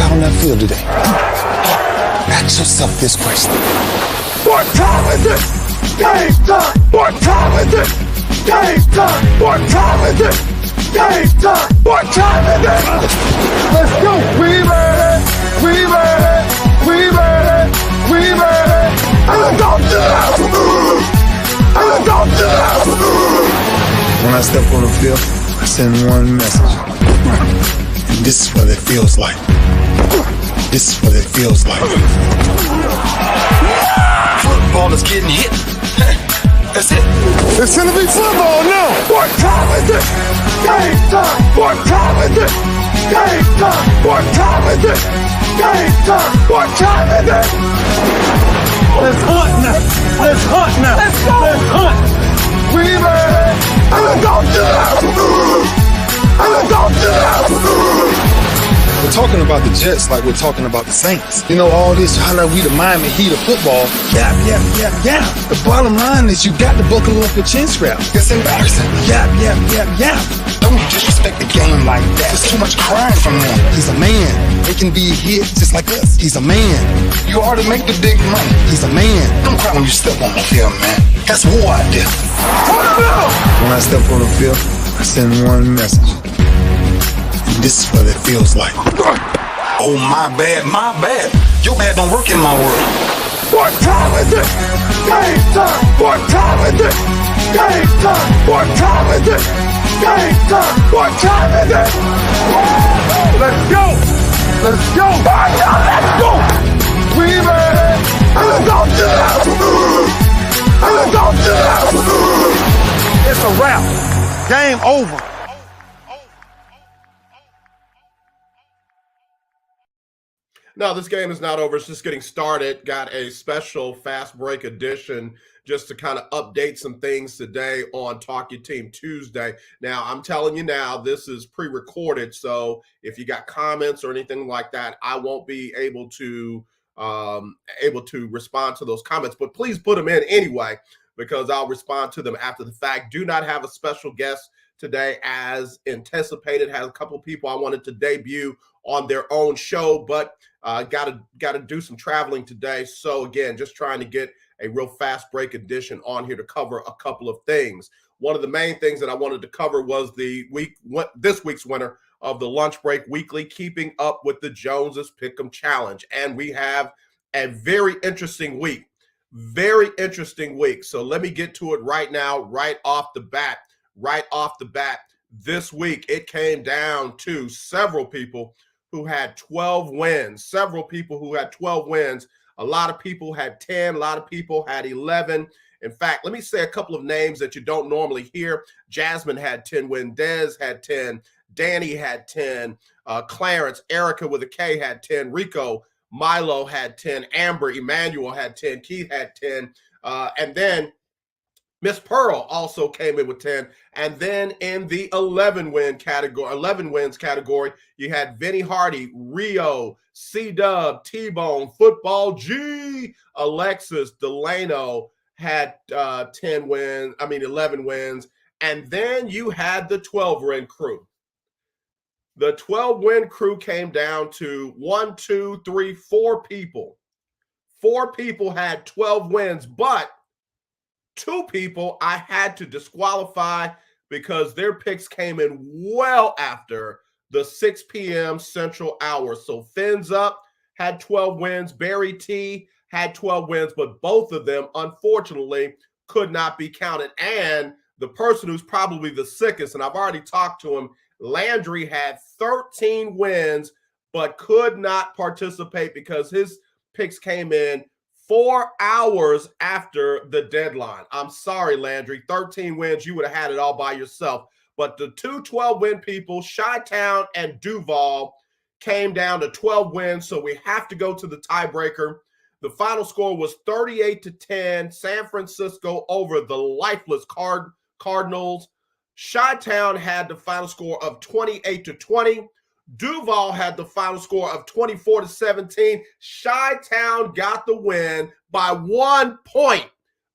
out on that field today, ask yourself this question. What time is it? Game time! What time is it? Game time! What time is it? Game time! What time is it? Let's go! We ready! We ready! We ready! We ready! And let's go to the house! And let's go to the house! When I step on the field, I send one message. And this is what it feels like. This is what it feels like. Football is getting hit. That's it. It's gonna be football now. What time is it? Game time. What time is it? Game time. What time is it? Game time. What time is it? Let's hunt now. Let's hunt now. Let's go. Let's hunt. We ready? And let's go to the house. And let's go to the house. We're talking about the Jets like we're talking about the Saints. You know, all this, how like we the Miami Heat of football. Yeah. The bottom line is you got to buckle up your chin strap. It's embarrassing. Yeah. Don't disrespect the game like that. There's too much crying from them. He's a man. He can be hit just like us. He's a man. You already make the big money. He's a man. Don't cry when you step on the field, man. That's war out there. When I step on the field, I send one message. And this is what it feels like. Oh, my bad. Your bad don't work in my world. What time is it? Game time. What time is it? Game time. What time is it? Game time. What time is it? Let's go. Let's go. Let's go. We ready? And let's go to the house. And let's go to the house. It's a wrap. Game over. No, this game is not over. It's just getting started. Got a special fast break edition just to kind of update some things today on Talk Your Team Tuesday. Now, I'm telling you now, this is pre-recorded, so if you got comments or anything like that, I won't be able to respond to those comments. But please put them in anyway, because I'll respond to them after the fact. Do not have a special guest today as anticipated. Has a couple of people I wanted to debut on their own show, but got to do some traveling today. So again, just trying to get a real fast break edition on here to cover a couple of things. One of the main things that I wanted to cover was this week's winner of the Lunch Break Weekly, keeping up with the Joneses Pick'em Challenge. And we have a very interesting week. So let me get to it right now, right off the bat. This week, it came down to several people who had 12 wins. A lot of people had 10. A lot of people had 11. In fact, let me say a couple of names that you don't normally hear. Jasmine had 10 wins. Dez had 10. Danny had 10. Clarence, Erica with a K had 10. Rico, Milo had 10. Amber, Emmanuel had 10. Keith had 10. And then Miss Pearl also came in with 10. And then in the 11 wins category, you had Vinny Hardy, Rio, C-Dub, T-Bone, Football G, Alexis, Delano had 11 wins. And then you had the 12-win crew. The 12-win crew came down to 4 people. 4 people had 12 wins, but 2 people I had to disqualify because their picks came in well after the 6 p.m. Central Hour. So Fins Up had 12 wins. Barry T had 12 wins, but both of them, unfortunately, could not be counted. And the person who's probably the sickest, and I've already talked to him, Landry had 13 wins, but could not participate because his picks came in 4 hours after the deadline. I'm sorry, Landry. 13 wins, you would have had it all by yourself. But the 2 12-win people, Chi-Town and Duval, came down to 12 wins, so we have to go to the tiebreaker. The final score was 38-10, San Francisco over the lifeless Cardinals. Chi-Town had the final score of 28-20. Duval had the final score of 24-17. Chi-Town got the win by 1 point.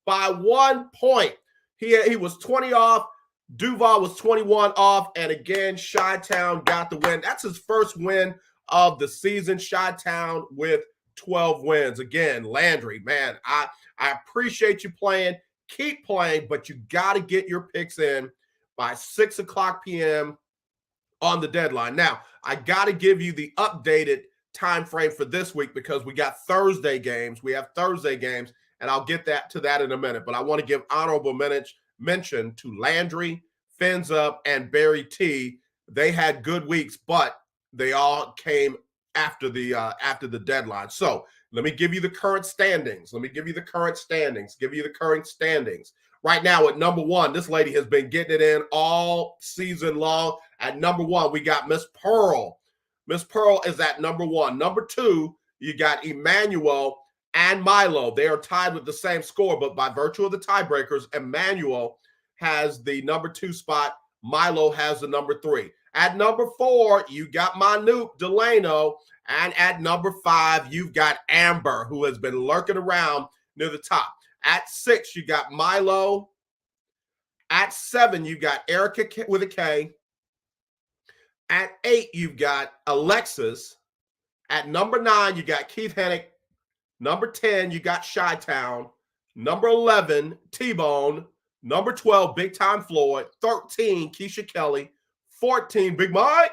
By 1 point. He was 20 off. Duval was 21 off. And again, Chi-Town got the win. That's his first win of the season. Chi-Town with 12 wins. Again, Landry, man, I appreciate you playing. Keep playing, but you got to get your picks in by 6 o'clock p.m. on the deadline. Now, I got to give you the updated time frame for this week because we got Thursday games. We have Thursday games, and I'll get to that in a minute. But I want to give honorable mention to Landry, Fins Up, and Barry T. They had good weeks, but they all came after the deadline. So let me give you the current standings. Right now at number one, this lady has been getting it in all season long. At number one, we got Miss Pearl. Miss Pearl is at number one. Number two, you got Emmanuel and Milo. They are tied with the same score, but by virtue of the tiebreakers, Emmanuel has the number two spot. Milo has the number three. At number four, you got Manoop Delano. And at number five, you've got Amber, who has been lurking around near the top. At six, you got Milo. At seven, you got Erica with a K. At eight, you've got Alexis. At number nine, you got Keith Hennick. Number 10, you got Chi-Town. Number 11, T-Bone. Number 12, Big Time Floyd. 13, Keisha Kelly. 14, Big Mike.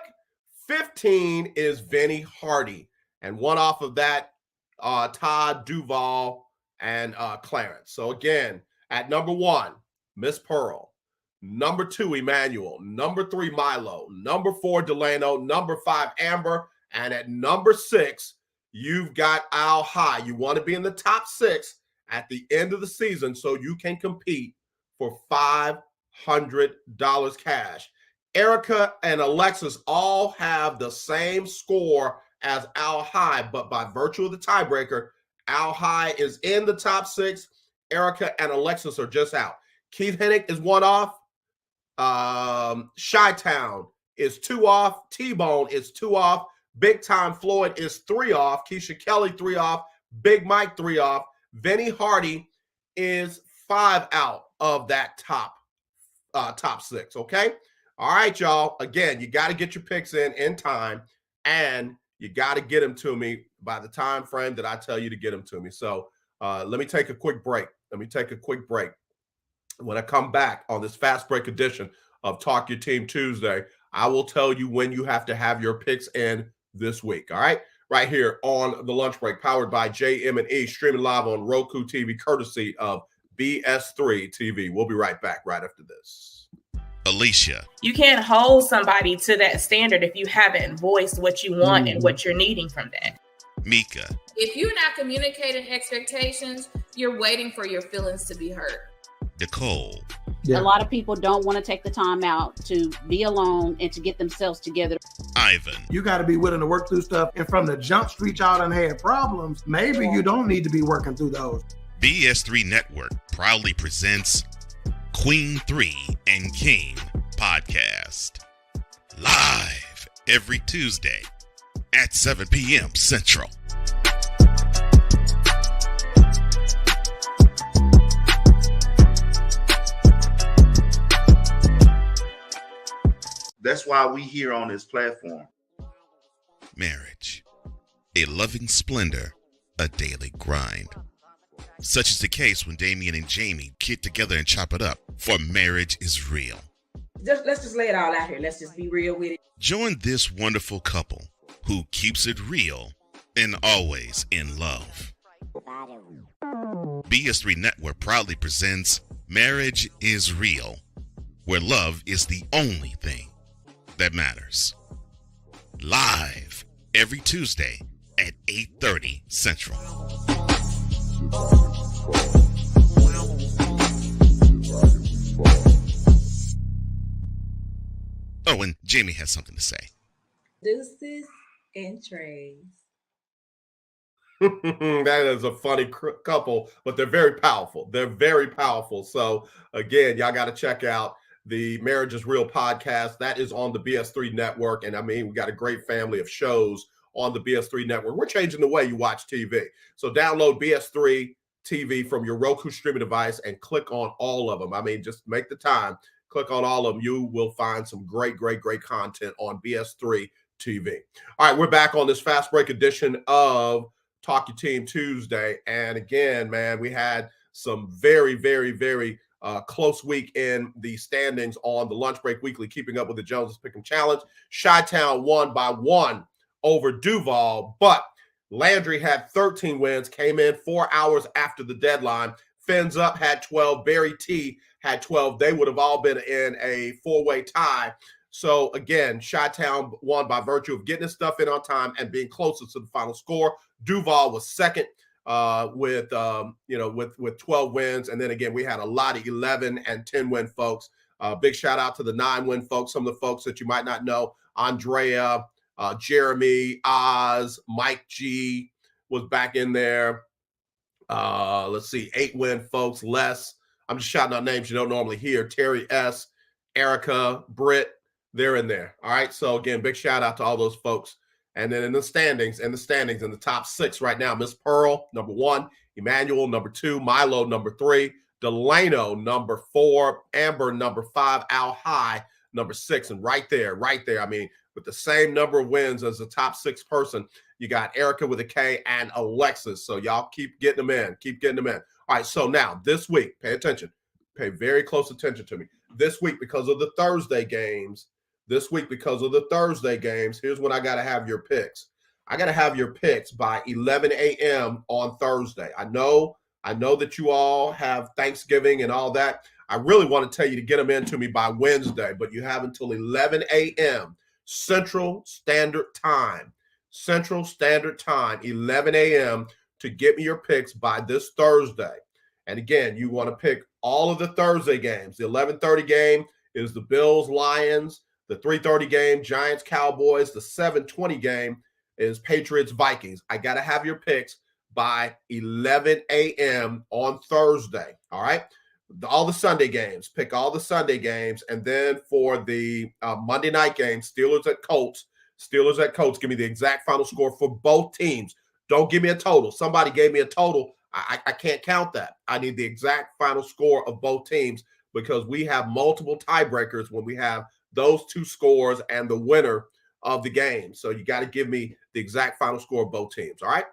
15 is Vinny Hardy. And one off of that, Todd Duval and Clarence. So again, at number one, Miss Pearl. Number two, Emmanuel. Number three, Milo. Number four, Delano. Number five, Amber. And at number six, you've got Al High. You want to be in the top six at the end of the season so you can compete for $500 cash. Erica and Alexis all have the same score as Al High, but by virtue of the tiebreaker, Al High is in the top six. Erica and Alexis are just out. Keith Hennick is one off. Chi-Town is two off. T-Bone is two off. Big Time Floyd is three off. Keisha Kelly, three off. Big Mike, three off. Vinny Hardy is five out of that top six, okay? All right, y'all. Again, you got to get your picks in time, and you got to get them to me by the time frame that I tell you to get them to me. So let me take a quick break. When I come back on this fast break edition of Talk Your Team Tuesday, I will tell you when you have to have your picks in this week, all right? Right here on the lunch break, powered by JM&E, streaming live on Roku TV, courtesy of BS3 TV. We'll be right back right after this. Alicia. You can't hold somebody to that standard if you haven't voiced what you want and what you're needing from that. Mika. If you're not communicating expectations, you're waiting for your feelings to be hurt. Nicole. Yeah. A lot of people don't want to take the time out to be alone and to get themselves together. Ivan. You got to be willing to work through stuff. And from the jump street, y'all done had problems. Maybe you don't need to be working through those. BS3 Network proudly presents Queen 3 and King podcast. Live every Tuesday at 7 p.m. Central. That's why we here on this platform. Marriage, a loving splendor, a daily grind. Such is the case when Damien and Jamie get together and chop it up, for marriage is real. Let's just lay it all out here. Let's just be real with it. Join this wonderful couple who keeps it real and always in love. BS3 Network proudly presents Marriage is Real, where love is the only thing that matters. Live every Tuesday at 8:30 Central. Oh, and Jamie has something to say. Deuces and trays. That is a funny couple, but they're very powerful. So again, y'all got to check out the Marriage is Real podcast. That is on the BS3 network. And I mean, we got a great family of shows on the BS3 network. We're changing the way you watch TV. So download BS3 TV from your Roku streaming device and click on all of them. I mean, just make the time. Click on all of them. You will find some great content on BS3 TV. All right, we're back on this fast break edition of Talk Your Team Tuesday. And again, man, we had some very, very, very close week in the standings on the Lunch Break Weekly, Keeping Up with the Joneses Pick'em Challenge. Chi-Town won by 1 over Duval, but Landry had 13 wins, came in 4 hours after the deadline. Fins Up had 12. Barry T had 12. They would have all been in a 4-way tie. So again, Chi-Town won by virtue of getting his stuff in on time and being closest to the final score. Duval was second with 12 wins. And then again, we had a lot of 11 and 10 win folks. Big shout out to the 9-win folks, some of the folks that you might not know. Andrea, Jeremy, Oz, Mike G was back in there. Let's see, 8-win folks, Les. I'm just shouting out names you don't normally hear. Terry S, Erica, Britt, they're in there. All right. So again, big shout out to all those folks. And then in the standings, in the top 6 right now, Miss Pearl, number 1, Emmanuel, number 2, Milo, number 3, Delano, number 4, Amber, number 5, Al High, number 6. And right there, I mean, with the same number of wins as the top 6 person, you got Erica with a K and Alexis. So y'all keep getting them in. All right. So now this week, pay attention, pay very close attention to me. This week, because of the Thursday games, here's when I got to have your picks. I got to have your picks by 11 a.m. on Thursday. I know that you all have Thanksgiving and all that. I really want to tell you to get them into me by Wednesday, but you have until 11 a.m. Central Standard Time, 11 a.m. to get me your picks by this Thursday. And again, you want to pick all of the Thursday games. The 11:30 game is the Bills-Lions. The 3:30 game, Giants-Cowboys. The 7:20 game is Patriots-Vikings. I got to have your picks by 11 a.m. on Thursday. All right? All the Sunday games. Pick all the Sunday games. And then for the Monday night game, Steelers at Colts. Give me the exact final score for both teams. Don't give me a total. Somebody gave me a total. I can't count that. I need the exact final score of both teams because we have multiple tiebreakers when we have those 2 scores and the winner of the game. So you got to give me the exact final score of both teams. All right.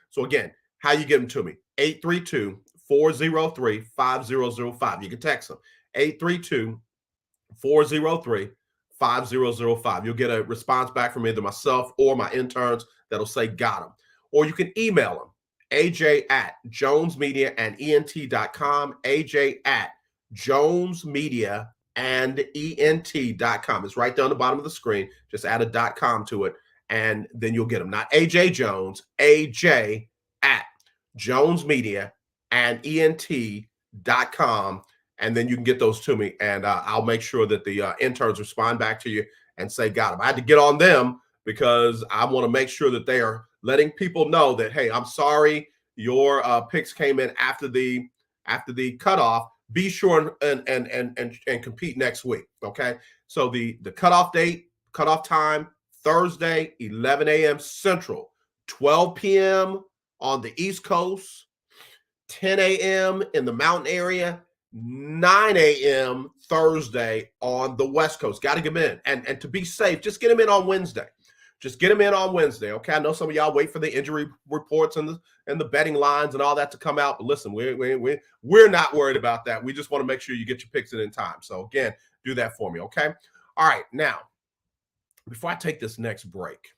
So again, how you get them to me? 832-403-5005. You can text them. 832-403-5005. You'll get a response back from either myself or my interns that'll say got them. Or you can email them. AJ@JonesMediaandENT.com. AJ@JonesMediaandENT.com. It's right down the bottom of the screen. Just add a .com to it, and then you'll get them. Not AJ Jones, AJ@JonesMediaandENT.com, and then you can get those to me, and I'll make sure that the interns respond back to you and say got them. I had to get on them because I want to make sure that they are letting people know that, hey, I'm sorry your picks came in after the cutoff. Be sure and compete next week. Okay. So the cutoff time, Thursday, 11 a.m. Central, 12 p.m. on the East Coast, 10 a.m. in the mountain area, 9 a.m. Thursday on the West Coast. Got to get them in. And to be safe, just get them in on Wednesday. Okay. I know some of y'all wait for the injury reports and the betting lines and all that to come out. But listen, we're not worried about that. We just want to make sure you get your picks in time. So again, do that for me. Okay. All right. Now, before I take this next break,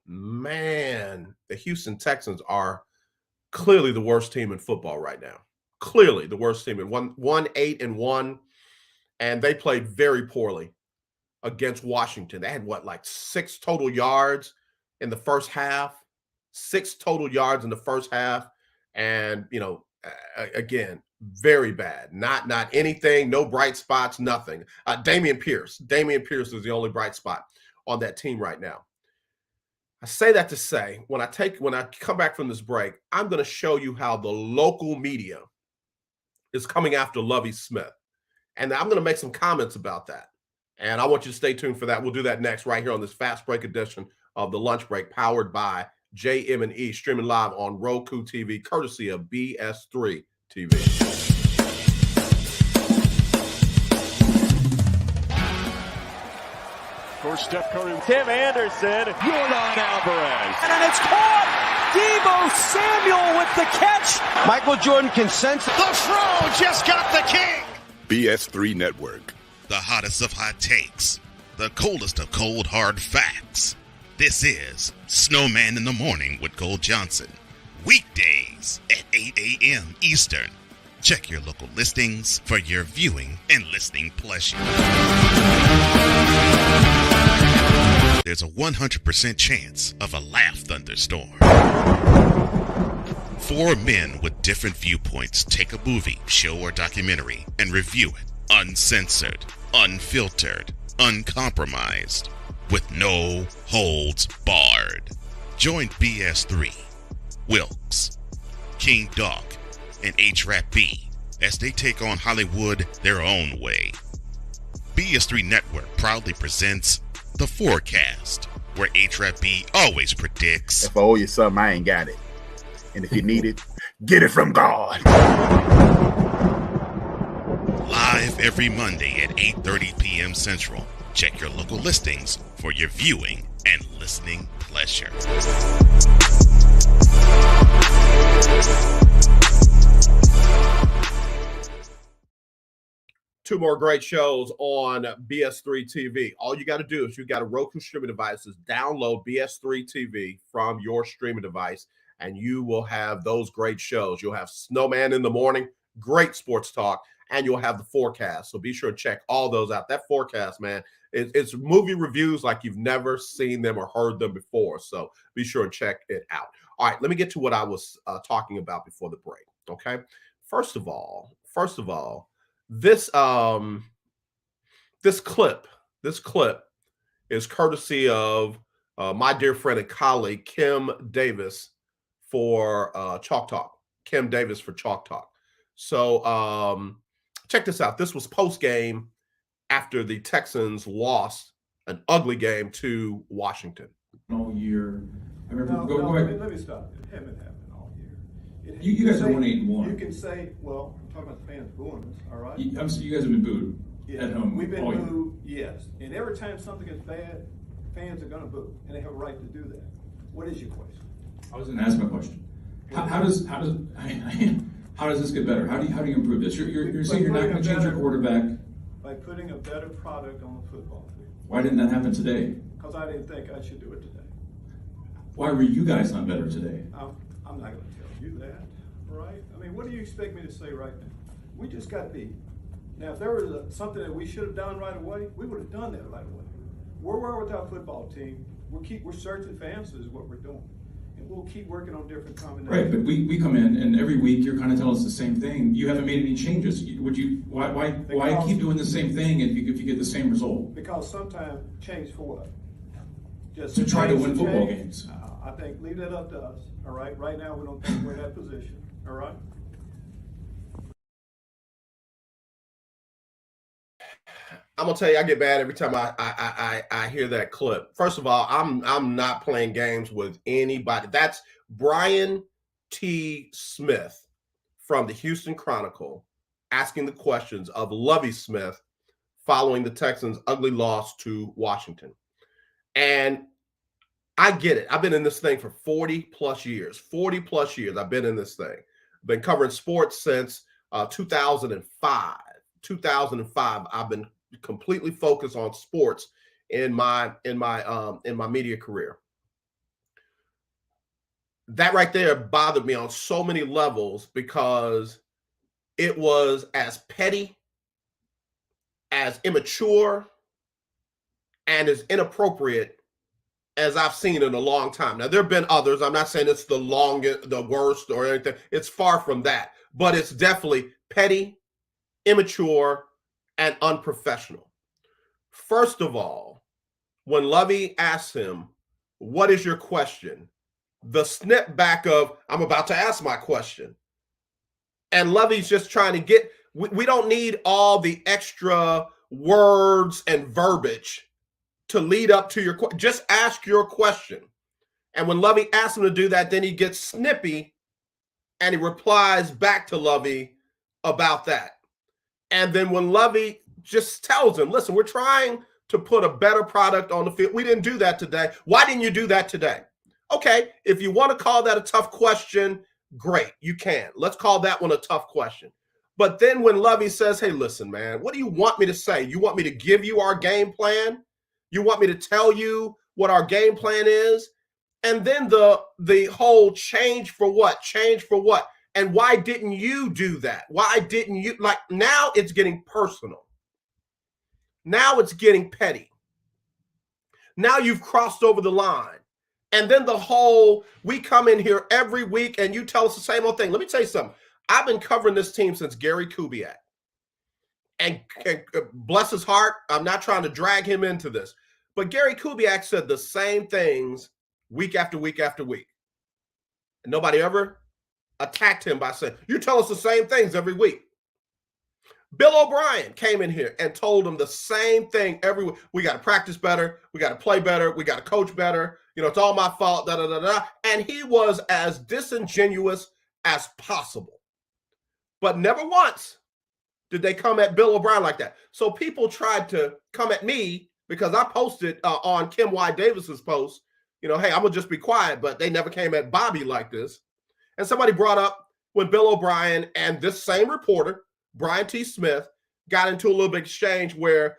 man, the Houston Texans are clearly the worst team in football right now. Clearly the worst team in 1-8-1, and they played very poorly against Washington. They had 6 total yards in the first half. 6 total yards in the first half, and again, very bad. Not anything. No bright spots. Nothing. Damian Pierce is the only bright spot on that team right now. I say that to say, when I come back from this break, I'm going to show you how the local media is coming after Lovie Smith, and I'm going to make some comments about that. And I want you to stay tuned for that. We'll do that next right here on this fast break edition of the Lunch Break, powered by JM&E, streaming live on ROKU TV, courtesy of BS3 TV. for Steph Curry. Tim Anderson, Jordan Alvarez. And it's caught! Debo Samuel with the catch. Michael Jordan can sense it. The Fro just got the king. BS3 Network. The hottest of hot takes. The coldest of cold hard facts. This is Snowman in the Morning with Cole Johnson. Weekdays at 8 a.m. Eastern. Check your local listings for your viewing and listening pleasure. There's a 100% chance of a laugh thunderstorm. Four men with different viewpoints take a movie, show, or documentary and review it uncensored, unfiltered, uncompromised, with no holds barred. Join BS3, Wilkes, King Dog, and H-Rap-B as they take on Hollywood their own way. BS3 Network proudly presents The Forecast, where H-Rap-B always predicts, if I owe you something, I ain't got it. And if you need it, get it from God. live every Monday at 8:30 p.m. Central. Check your local listings for your viewing and listening pleasure. Two more great shows on BS3 TV. All you got to do is you got a ROKU streaming devices, download BS3 TV from your streaming device, and you will have those great shows. You'll have Snowman in the Morning, great sports talk, and you'll have the forecast. So be sure to check all those out. That forecast, man, it's movie reviews like you've never seen them or heard them before. So be sure and check it out. All right, let me get to what I was talking about before the break. Okay, first of all, this clip is courtesy of my dear friend and colleague Kim Davis for Chalk Talk. Kim Davis for Chalk Talk. So check this out. This was post game after the Texans lost an ugly game to Washington. All year. I remember. Go ahead. Let me stop. It hasn't happened all year. You guys are 1-8-1. You can say, well, I'm talking about the fans booing us, all right? You guys have been booed at home. We've been booed, yes. And every time something is bad, fans are going to boo, and they have a right to do that. What is your question? I was going to ask my question. How does this get better? How do you improve this? You're saying you're not going to change your quarterback by putting a better product on the football field. Why didn't that happen today? Because I didn't think I should do it today. Why were you guys not better today? I'm not going to tell you that, right? I mean, what do you expect me to say right now? We just got beat. Now, if there was something that we should have done right away, we would have done that right away. Where we're with our football team, we're searching for answers is what we're doing. And we'll keep working on different combinations. Right, but we come in and every week you're kind of telling us the same thing. You haven't made any changes. Why keep doing the same thing if you get the same result? Because sometimes change for what? Just to try to win football games. I think leave that up to us. All right. Right now we don't think we're in that position. All right. I'm gonna tell you, I get mad every time I hear that clip. First of all, I'm not playing games with anybody. That's Brian T. Smith from the Houston Chronicle asking the questions of Lovie Smith following the Texans' ugly loss to Washington. And I get it. I've been in this thing for 40 plus years. 40 plus years I've been in this thing. Been covering sports since 2005. 2005. I've been completely focused on sports in my media career. That right there bothered me on so many levels because it was as petty, as immature, and as inappropriate as I've seen in a long time. Now, there have been others. I'm not saying it's the longest, the worst or anything. It's far from that. But it's definitely petty, immature, and unprofessional. First of all, when Lovie asks him, what is your question? The snip back of, I'm about to ask my question. And Lovie's just trying to get, we don't need all the extra words and verbiage to lead up to your question. Just ask your question. And when Lovie asks him to do that, then he gets snippy and he replies back to Lovie about that. And then when Lovie just tells him, listen, we're trying to put a better product on the field. We didn't do that today. Why didn't you do that today? Okay, if you want to call that a tough question, great, you can. Let's call that one a tough question. But then when Lovey says, hey, listen, man, what do you want me to say? You want me to give you our game plan? You want me to tell you what our game plan is? And then the whole change for what? Change for what? And why didn't you do that? Why didn't you? Like, now it's getting personal. Now it's getting petty. Now you've crossed over the line. And then the whole, we come in here every week and you tell us the same old thing. Let me tell you something. I've been covering this team since Gary Kubiak. And bless his heart, I'm not trying to drag him into this. But Gary Kubiak said the same things week after week after week. And nobody ever attacked him by saying, you tell us the same things every week. Bill O'Brien came in here and told him the same thing every week. We got to practice better. We got to play better. We got to coach better. You know, it's all my fault, da, da, da, da. And he was as disingenuous as possible. But never once did they come at Bill O'Brien like that. So people tried to come at me because I posted on Kim Y. Davis's post, you know, hey, I'm going to just be quiet, but they never came at Bobby like this. And somebody brought up when Bill O'Brien and this same reporter, Brian T. Smith, got into a little bit exchange where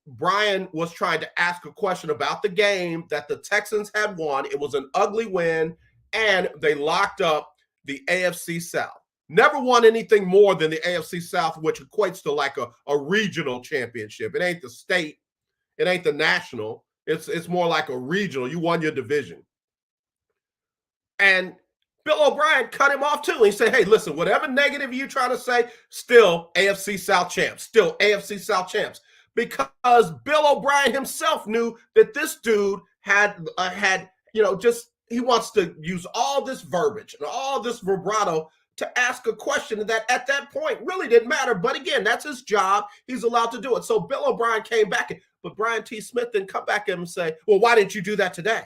Brian was trying to ask a question about the game that the Texans had won. It was an ugly win, and they locked up the AFC South. Never won anything more than the AFC South, which equates to like a regional championship. It ain't the state. It ain't the national. It's more like a regional. You won your division. And Bill O'Brien cut him off too. He said, hey, listen, whatever negative you trying to say, still AFC South champs, still AFC South champs. Because Bill O'Brien himself knew that this dude had, you know, just, he wants to use all this verbiage and all this vibrato to ask a question that at that point really didn't matter. But again, that's his job. He's allowed to do it. So Bill O'Brien came back, but Brian T. Smith didn't come back at him and say, well, why didn't you do that today?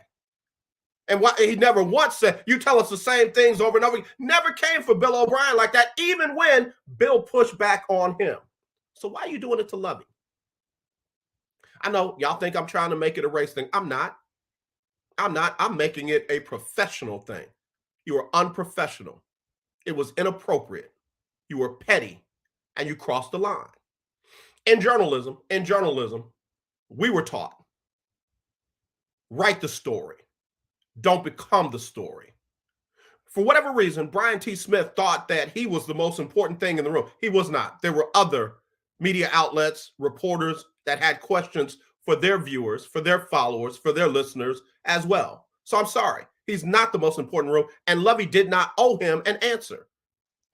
And why, he never once said, you tell us the same things over and over. Never came for Bill O'Brien like that, even when Bill pushed back on him. So why are you doing it to Lovey? I know y'all think I'm trying to make it a race thing. I'm not. I'm making it a professional thing. You are unprofessional. It was inappropriate. You were petty, and you crossed the line. In journalism, we were taught, write the story. Don't become the story. For whatever reason, Brian T. Smith thought that he was the most important thing in the room. He was not. There were other media outlets, reporters that had questions for their viewers, for their followers, for their listeners as well. So I'm sorry. He's not the most important room, and Lovey did not owe him an answer.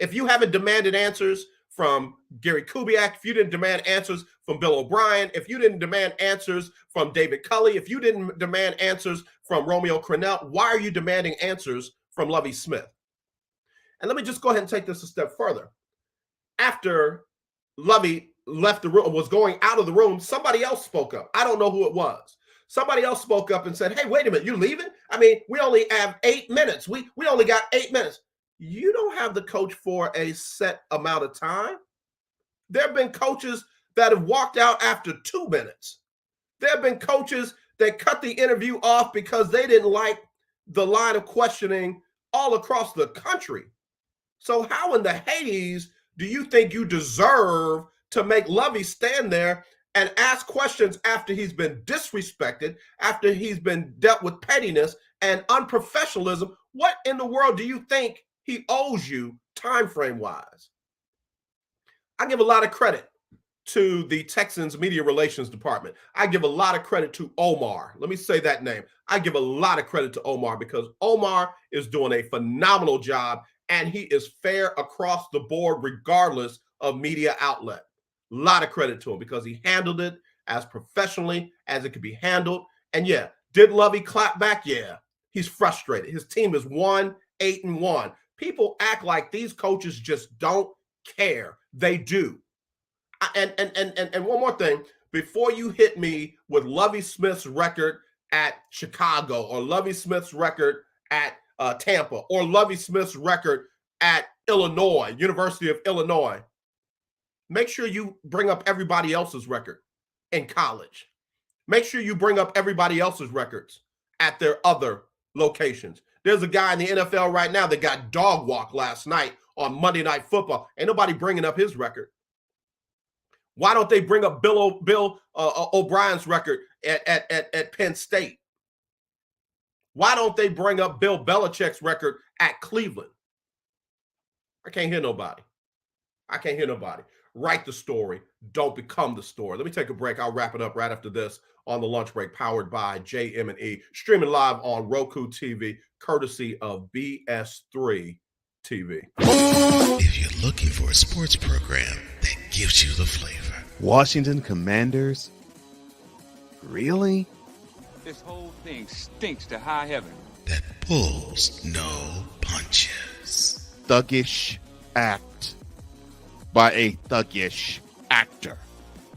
If you haven't demanded answers from Gary Kubiak, if you didn't demand answers from Bill O'Brien, if you didn't demand answers from David Culley, if you didn't demand answers from Romeo Crennel, why are you demanding answers from Lovey Smith? And let me just go ahead and take this a step further. After Lovey left the room, was going out of the room, somebody else spoke up. I don't know who it was. Somebody else spoke up and said, hey, wait a minute, you leaving? I mean, we only have 8 minutes. We only got 8 minutes. You don't have the coach for a set amount of time. There have been coaches that have walked out after 2 minutes. There have been coaches that cut the interview off because they didn't like the line of questioning all across the country. So how in the Hades do you think you deserve to make Lovey stand there and ask questions after he's been disrespected, after he's been dealt with pettiness and unprofessionalism? What in the world do you think he owes you time frame wise? I give a lot of credit to the Texans media relations department. I give a lot of credit to Omar. Let me say that name. I give a lot of credit to Omar because Omar is doing a phenomenal job and he is fair across the board regardless of media outlet. A lot of credit to him because he handled it as professionally as it could be handled. And yeah, did Lovey clap back? Yeah, he's frustrated. His team is 1-8-1. People act like these coaches just don't care. They do. And one more thing, before you hit me with Lovey Smith's record at Chicago or Lovey Smith's record at Tampa or Lovey Smith's record at Illinois, University of Illinois, make sure you bring up everybody else's record. in college. Make sure you bring up everybody else's records at their other locations. There's a guy in the NFL right now that got dog walked last night on Monday Night Football. Ain't nobody bringing up his record. Why don't they bring up Bill O'Brien's record at Penn State? Why don't they bring up Bill Belichick's record at Cleveland? I can't hear nobody. Write the story. Don't become the story. Let me take a break. I'll wrap it up right after this on the lunch break, powered by JM&E, streaming live on ROKU TV, courtesy of BS3 TV. If you're looking for a sports program that gives you the flavor. Washington Commanders? Really? This whole thing stinks to high heaven. That pulls no punches. Thuggish act by a thuggish actor.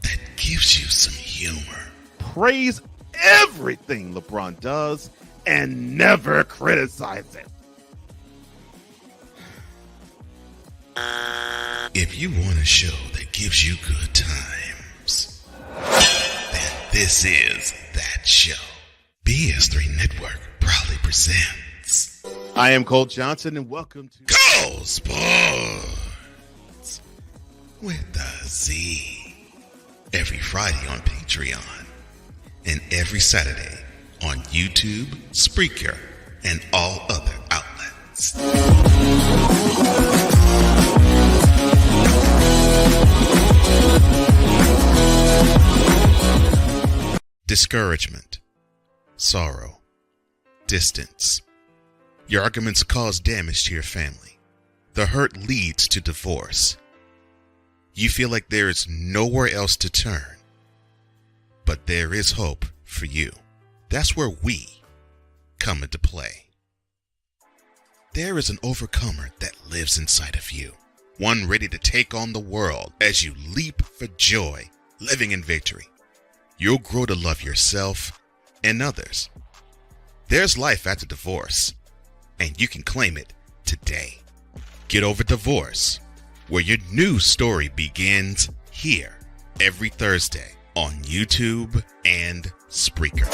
That gives you some humor. Praise everything LeBron does and never criticize it. If you want a show that gives you good times, then this is that show. BS3 Network proudly presents. I am Cole Johnson, and welcome to Go Sports with a Z. Every Friday on Patreon, and every Saturday on YouTube, Spreaker, and all other outlets. Discouragement, sorrow, distance. Your arguments cause damage to your family. The hurt leads to divorce. You feel like there is nowhere else to turn. But there is hope for you. That's where we come into play. There is an overcomer that lives inside of you. One ready to take on the world as you leap for joy, living in victory. You'll grow to love yourself and others. There's life after divorce, and you can claim it today. Get Over Divorce, where your new story begins here every Thursday on YouTube and Spreaker.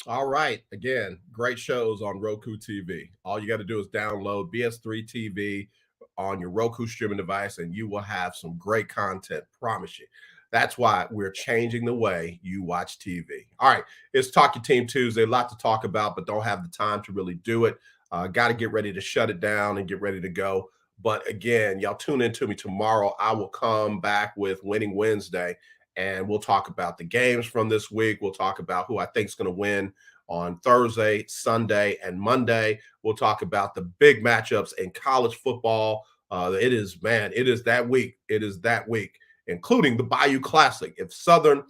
All right. Again, great shows on Roku TV. All you got to do is download BS3 TV on your Roku streaming device, and you will have some great content, promise you. That's why we're changing the way you watch TV. All right. It's Talk Your Team Tuesday. A lot to talk about, but don't have the time to really do it. Got to get ready to shut it down and get ready to go. But again, y'all tune in to me tomorrow. I will come back with Winning Wednesday, and we'll talk about the games from this week. We'll talk about who I think is going to win on Thursday, Sunday, and Monday. We'll talk about the big matchups in college football. It is that week. It is that week, including the Bayou Classic. If Southern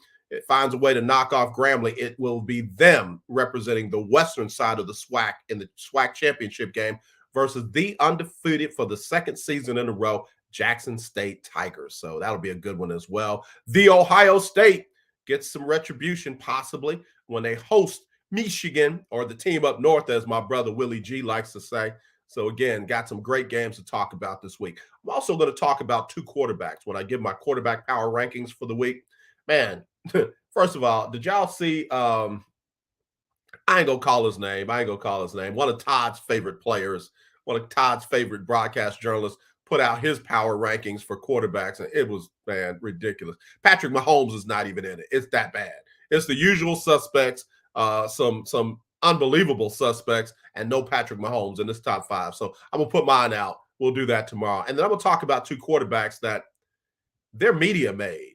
finds a way to knock off Grambling, it will be them representing the western side of the SWAC in the SWAC championship game versus the undefeated for the second season in a row, Jackson State Tigers. So that'll be a good one as well. The Ohio State gets some retribution possibly when they host Michigan, or the team up north, as my brother Willie G likes to say. So again, got some great games to talk about this week. I'm also going to talk about two quarterbacks when I give my quarterback power rankings for the week. Man, first of all, did y'all see I ain't gonna call his name. One of Todd's favorite players, one of Todd's favorite broadcast journalists put out his power rankings for quarterbacks, and it was, man, ridiculous. Patrick Mahomes is not even in it. It's that bad. It's the usual suspects, some unbelievable suspects, and no Patrick Mahomes in this top five. So I'm gonna put mine out. We'll do that tomorrow. And then I'm gonna talk about two quarterbacks that they're media made.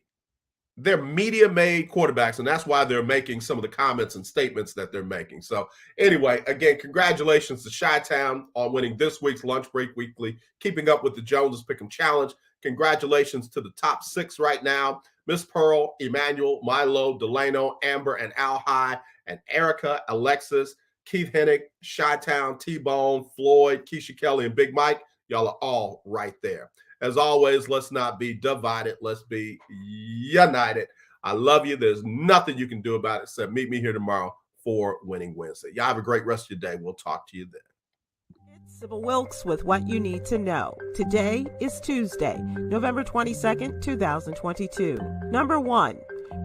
They're media-made quarterbacks, and that's why they're making some of the comments and statements that they're making. So anyway, again, congratulations to Chi-Town on winning this week's Lunch Break Weekly, keeping up with the Joneses Pick'em Challenge. Congratulations to the top six right now: Miss Pearl, Emmanuel, Milo, Delano, Amber, and Al High, and Erica, Alexis, Keith Hennick, Chi-Town, T-Bone, Floyd, Keisha Kelly, and Big Mike. Y'all are all right there. As always, let's not be divided. Let's be united. I love you. There's nothing you can do about it except meet me here tomorrow for Winning Wednesday. Y'all have a great rest of your day. We'll talk to you then. Sybil Wilkes with what you need to know. Today is Tuesday, November 22nd, 2022. Number 1.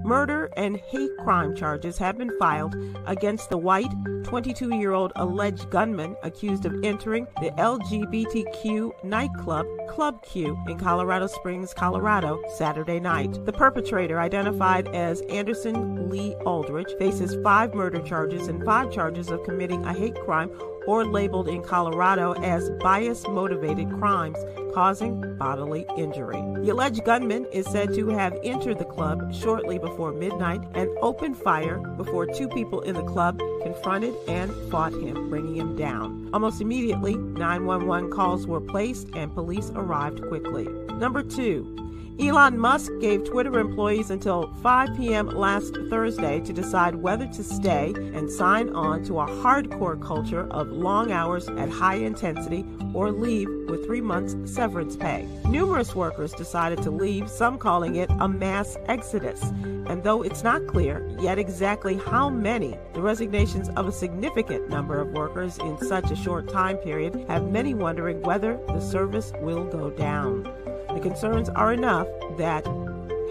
Murder and hate crime charges have been filed against the white 22-year-old alleged gunman accused of entering the LGBTQ nightclub Club Q in Colorado Springs, Colorado, Saturday night. The perpetrator, identified as Anderson Lee Aldrich, faces 5 murder charges and 5 charges of committing a hate crime, or labeled in Colorado as bias-motivated crimes causing bodily injury. The alleged gunman is said to have entered the club shortly before midnight and opened fire before 2 people in the club confronted and fought him, bringing him down. Almost immediately, 911 calls were placed and police arrived quickly. Number 2. Elon Musk gave Twitter employees until 5 p.m. last Thursday to decide whether to stay and sign on to a hardcore culture of long hours at high intensity or leave with 3 months severance pay. Numerous workers decided to leave, some calling it a mass exodus. And though it's not clear yet exactly how many, the resignations of a significant number of workers in such a short time period have many wondering whether the service will go down. The concerns are enough that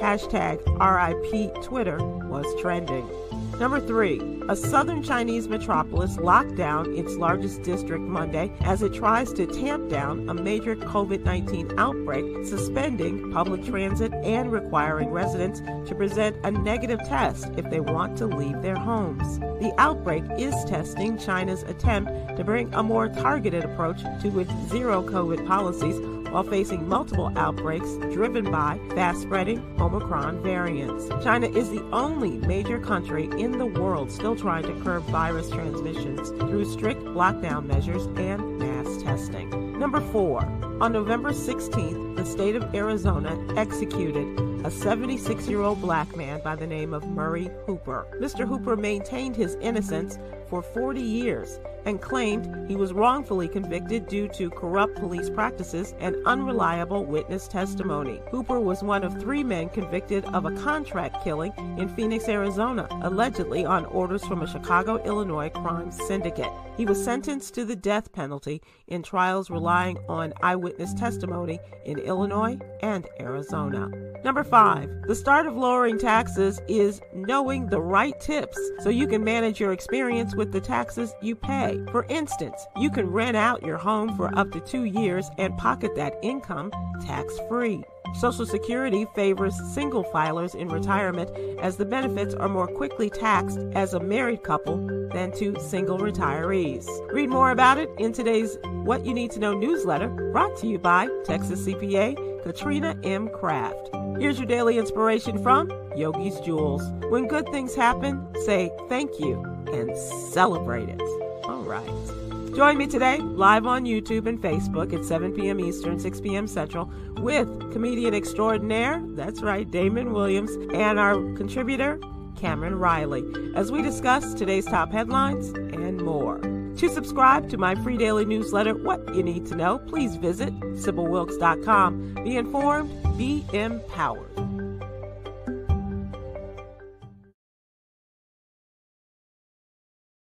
hashtag RIP Twitter was trending. Number 3. A southern Chinese metropolis locked down its largest district Monday as it tries to tamp down a major COVID-19 outbreak, suspending public transit and requiring residents to present a negative test if they want to leave their homes. The outbreak is testing China's attempt to bring a more targeted approach to its zero COVID policies while facing multiple outbreaks driven by fast-spreading Omicron variants. China is the only major country in the world still trying to curb virus transmissions through strict lockdown measures and mass testing. Number 4. On November 16th, the state of Arizona executed a 76-year-old black man by the name of Murray Hooper. Mr. Hooper maintained his innocence for 40 years and claimed he was wrongfully convicted due to corrupt police practices and unreliable witness testimony. Hooper was one of 3 men convicted of a contract killing in Phoenix, Arizona, allegedly on orders from a Chicago, Illinois crime syndicate. He was sentenced to the death penalty in trials relying on eyewitness testimony in Illinois and Arizona. Number 5. The start of lowering taxes is knowing the right tips so you can manage your experience with the taxes you pay. For instance, you can rent out your home for up to 2 years and pocket that income tax-free. Social Security favors single filers in retirement as the benefits are more quickly taxed as a married couple than to single retirees. Read more about it in today's What You Need to Know newsletter, brought to you by Texas CPA Katrina M. Kraft. Here's your daily inspiration from Yogi's Jewels. When good things happen, say thank you and celebrate it. All right. Join me today live on YouTube and Facebook at 7 p.m. Eastern, 6 p.m. Central with comedian extraordinaire, that's right, Damon Williams, and our contributor, Cameron Riley, as we discuss today's top headlines and more. To subscribe to my free daily newsletter, What You Need to Know, please visit SybilWilkes.com. Be informed, be empowered.